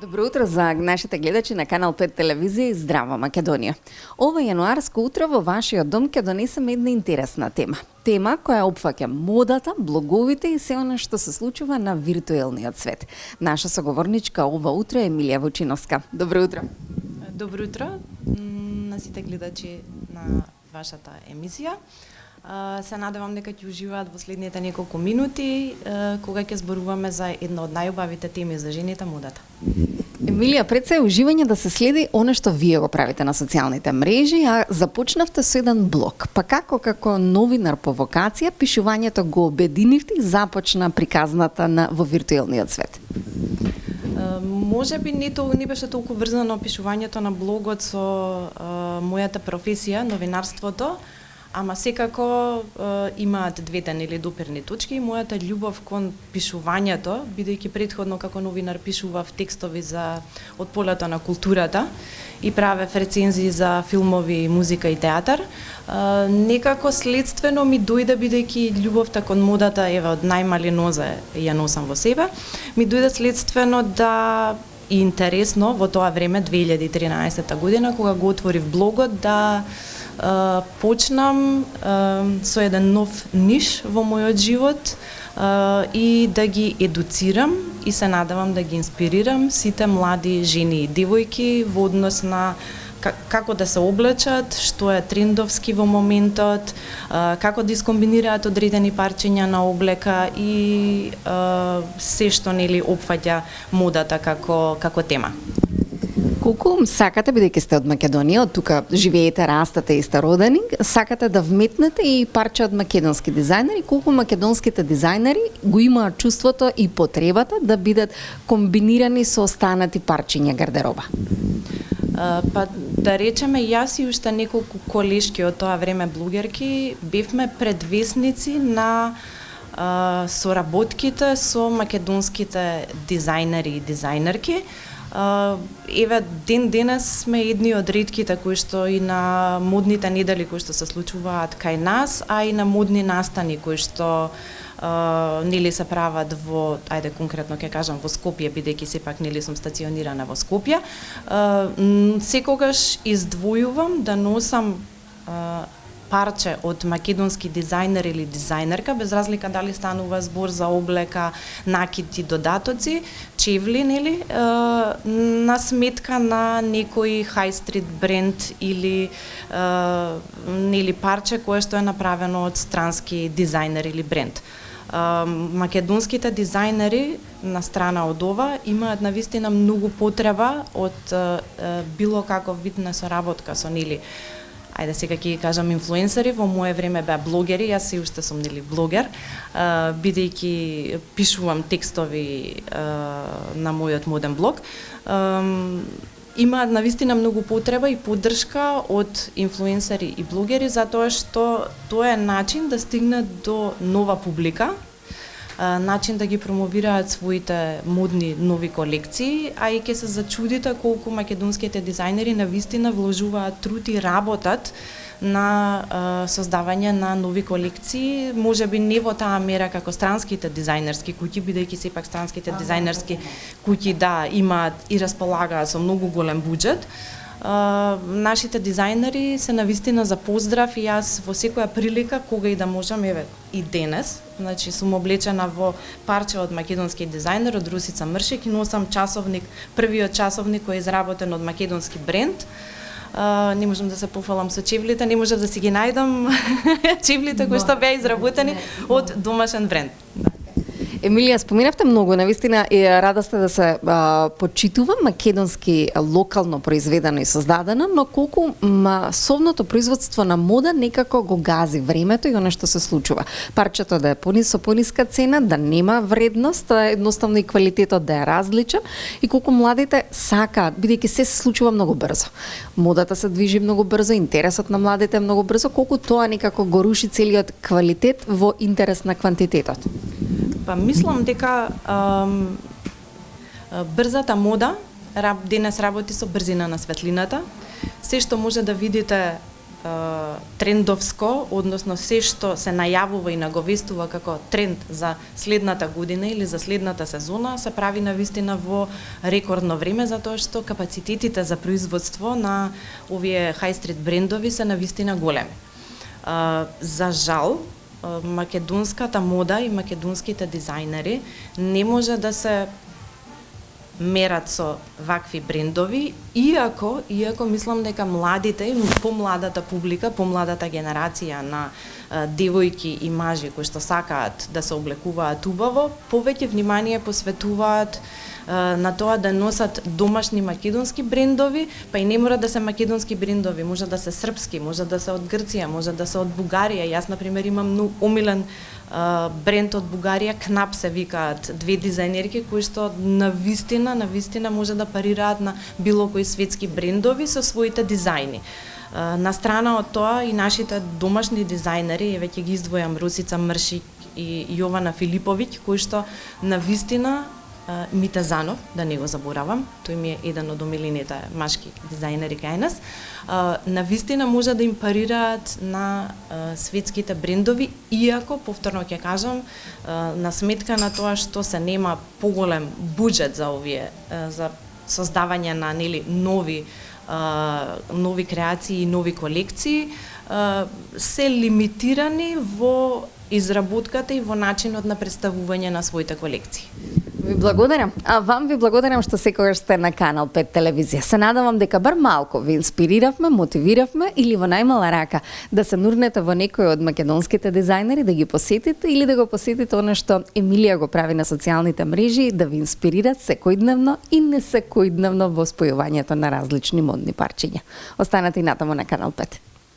Добро утро за нашите гледачи на Канал 5 телевизија и Здраво Македонија. Ова јануарско утро во вашиот дом ќе донесеме една интересна тема. Тема која опфаќа модата, блоговите и се она што се случува на виртуелниот свет. Наша соговорничка ова утро е Емилија Вучиновска. Добро утро. Добро утро на сите гледачи на вашата емисија. Се надевам дека ќе уживаат во следните неколку минути кога ќе зборуваме за една од најубавите теми за жените, модата. Емилија, пред се уживање да се следи оно што вие го правите на социјалните мрежи, а започнавте со еден блог. Па како новинар по вокација, пишувањето го обединивте и започна приказната во виртуелниот свет? Може би не беше толку врзано пишувањето на блогот со мојата професија, новинарството, ама секако имаат двете или допирни точки. Мојата љубов кон пишувањето, бидејќи претходно како новинар пишував текстови од полето на културата и правев рецензии за филмови, музика и театар, некако следствено ми дојде, бидејќи љубовта кон модата од најмали нозе ја носам во себе, ми дојде следствено да и интересно во тоа време 2013 година кога го отворив блогот да почнам со еден нов ниш во мојот живот и да ги едуцирам и се надевам да ги инспирирам сите млади жени и девојки во однос на како да се облечат, што е трендовски во моментот, како да искомбинираат одредени парчиња на облека и се што опфаќа модата како тема. Колку сакате, бидејќи сте од Македонија, од тука живеете, растете и сте родени, сакате да вметнете и парче од македонски дизајнери, колку македонските дизајнери го имаат чувството и потребата да бидат комбинирани со останати парчиња гардероба? Па да речеме, јас и уште неколку колешки од тоа време блогерки бевме предвесници на соработките со македонските дизајнери и дизајнерки. Еве ден денес сме едни од ретките кои што и на модните недели кои што се случуваат кај нас, а и на модни настани кои што се прават во, конкретно ќе кажам во Скопје, бидејќи сепак сум стационирана во Скопје. Секогаш издвојувам да носам парче од македонски дизајнер или дизајнерка, без разлика дали станува збор за облека, накити, додатоци, чевли, на сметка на некој high street бренд или парче кое што е направено од странски дизајнер или бренд. Македонските дизајнери на страна од ова имаат навистина многу потреба од било каков вид на соработка со сега ќе кажам инфлуенсери, во мое време беа блогери, јас и уште сум блогер, бидејќи пишувам текстови на мојот моден блог. Имаат навистина многу потреба и поддршка од инфлуенсери и блогери, затоа што тоа е начин да стигнат до нова публика, начин да ги промовираат своите модни нови колекции, а и ќе се зачудите колку македонските дизајнери навистина вложуваат труд и работат на создавање на нови колекции, можеби не во таа мера како странските дизајнерски куќи, бидејќи сепак странските дизајнерски куќи имаат и располагаат со многу голем буџет. Нашите дизајнери се навистина за поздрав и јас во секоја прилика кога и да можам, и денес, сум облечена во парче од македонски дизајнер, од Русица Мршек, и носам часовник, првиот часовник кој е изработен од македонски бренд. Не можам да се пофалам со чевлите, не можам да си ги најдам чевлите кои што беа изработени од домашен бренд. Емилија, споменавте многу, навистина рада сте да се почитува македонски локално произведено и создадено, но колку масовното производство на мода некако го гази времето и оно што се случува. Парчето да е со пониска цена, да нема вредност, едноставно и квалитетот да е различен и колку младите сакаат, бидејќи се случува многу брзо. Модата се движи многу брзо, интересот на младите е многу брзо, колку тоа некако го руши целиот квалитет во интерес на квантитетот. Па мислам дека брзата мода денес работи со брзина на светлината. Се што може да видите трендовско, односно се што се најавува и наговестува како тренд за следната година или за следната сезона, се прави навистина во рекордно време, затоа што капацитетите за производство на овие high street брендови се навистина големи. За жал, македонската мода и македонските дизајнери не може да се мерат со вакви брендови, иако мислам дека младите, помладата публика, помладата генерација на девојки и мажи кои што сакаат да се облекуваат убаво, повеќе внимание посветуваат на тоа да носат домашни македонски брендови, па и не мора да се македонски брендови, може да се српски, може да се од Грција, може да се од Бугарија. Јас на пример имам омилен бренд од Бугарија, Knap се викаат, две дизајнерки кои што навистина може да парираат на било кои светски брендови со своите дизајни. На страна од тоа и нашите домашни дизајнери, веќе ги издвојам Росица Мршик и Јована Филиповиќ, кои што навистина Мите Занов, да не го заборавам, тој ми е еден од омилените машки дизајнери кај нас, навистина може да им парираат на светските брендови, иако, повторно ќе кажам, на сметка на тоа што се нема поголем буџет за овие, за создавање на нови креации и нови колекции, се лимитирани во изработката и во начинот на представување на своите колекции. Ви благодарам. А вам ви благодарам што секогаш сте на Канал 5 телевизија. Се надевам дека бар малку ви инспириравме, мотивиравме или во најмала рака да се нурнете во некој од македонските дизајнери, да ги посетите или да го посетите оно што Емилија го прави на социјалните мрежи, да ви инспирират секојдневно и не секојдневно во спојувањето на различни модни парчиња. Останете и натаму на Канал 5.